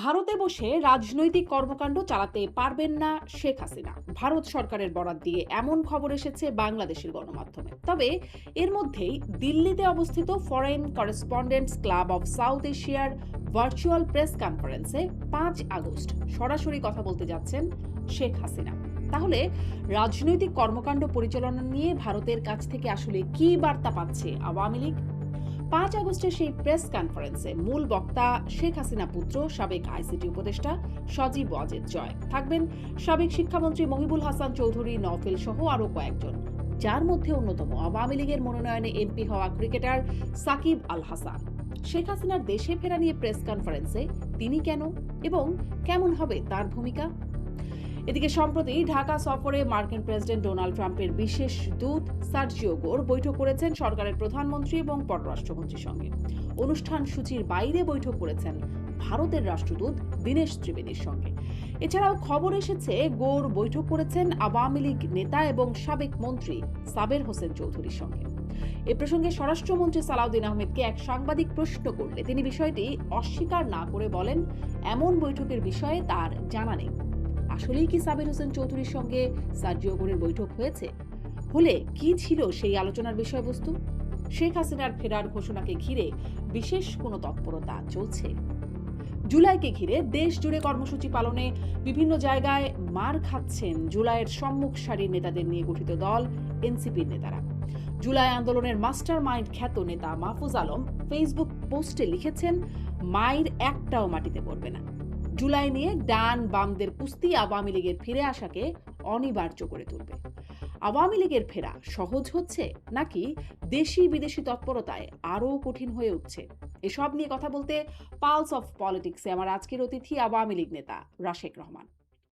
ভারতে বসে রাজনৈতিক কর্মকাণ্ড চালাতে পারবেন না শেখ হাসিনা। ভারত সরকারের বরাত দিয়ে এমন খবর এসেছে বাংলাদেশের গণমাধ্যমে। তবে এর মধ্যেই দিল্লিতে অবস্থিত foreign correspondents club of south এশিয়ার ভার্চুয়াল প্রেস কনফারেন্সে 5 আগস্ট সরাসরি কথা বলতে যাচ্ছেন শেখ হাসিনা। তাহলে রাজনৈতিক কর্মকাণ্ড পরিচালনা নিয়ে ভারতের কাছ থেকে আসলে কী বার্তা পাচ্ছে আওয়ামী লীগ? 5 আগস্টের সেই প্রেস কনফারেন্সে মূল বক্তা শেখ হাসিনা পুত্র সাবেক আইসিটি উপদেষ্টা সজীব ওয়াজেদ জয় থাকবেন, সাবেক শিক্ষামন্ত্রী মহিবুল হাসান চৌধুরী নওফেল সহ আরও কয়েকজন, যার মধ্যে অন্যতম আওয়ামী লীগের মনোনয়নে এমপি হওয়া ক্রিকেটার সাকিব আল হাসান। শেখ হাসিনার দেশে ফেরা নিয়ে প্রেস কনফারেন্সে তিনি কেন এবং কেমন হবে তার ভূমিকা? এদিকে সম্প্রতি ঢাকা সফরে মার্কিন প্রেসিডেন্ট ডোনাল্ড ট্রাম্পের বিশেষ দূত সার্জিও গোর বৈঠক করেছেন সরকারের প্রধানমন্ত্রী এবং পররাষ্ট্রমন্ত্রীর সঙ্গে। অনুষ্ঠান সূচির বাইরে বৈঠক করেছেন ভারতের রাষ্ট্রদূত দীনেশ ত্রিবেদীর সঙ্গে। এছাড়াও খবর এসেছে গোর বৈঠক করেছেন আওয়ামী লীগ নেতা এবং সাবেক মন্ত্রী সাবের হোসেন চৌধুরীর সঙ্গে। এ প্রসঙ্গে স্বরাষ্ট্রমন্ত্রী সালাউদ্দিন আহমেদকে এক সাংবাদিক প্রশ্ন করলে তিনি বিষয়টি অস্বীকার না করে বলেন, এমন বৈঠকের বিষয়ে তার জানা নেই। আসলেই কি সাবের হোসেন চৌধুরীর সঙ্গে সার্জিও গোরের বৈঠক হয়েছে? হলে কি ছিল সেই আলোচনার বিষয়বস্তু? শেখ হাসিনার ফেরার ঘোষণাকে ঘিরে বিশেষ কোনো তৎপরতা চলছে? জুলাইকে ঘিরে দেশ জুড়ে কর্মসূচি পালনে বিভিন্ন জায়গায় মার খাচ্ছেন জুলাইয়ের সম্মুখ সারির নেতাদের নিয়ে গঠিত দল এনসিপির নেতারা। জুলাই আন্দোলনের মাস্টার মাইন্ড খ্যাত নেতা মাহফুজ আলম ফেসবুক পোস্টে লিখেছেন, মায়ের একটাও মাটিতে পড়বে না। জুলাই নিয়ে ডান বামদের কুস্তি আওয়ামী লীগের ফিরে আসাকে অনিবার্য করে তুলবে। আওয়ামী লীগের ফেরা সহজ হচ্ছে নাকি দেশি বিদেশি তৎপরতায় আরও কঠিন হয়ে উঠছে? এসব নিয়ে কথা বলতে পালস অফ পলিটিক্সে আমার আজকের অতিথি আওয়ামী লীগ নেতা রাশেক রহমান।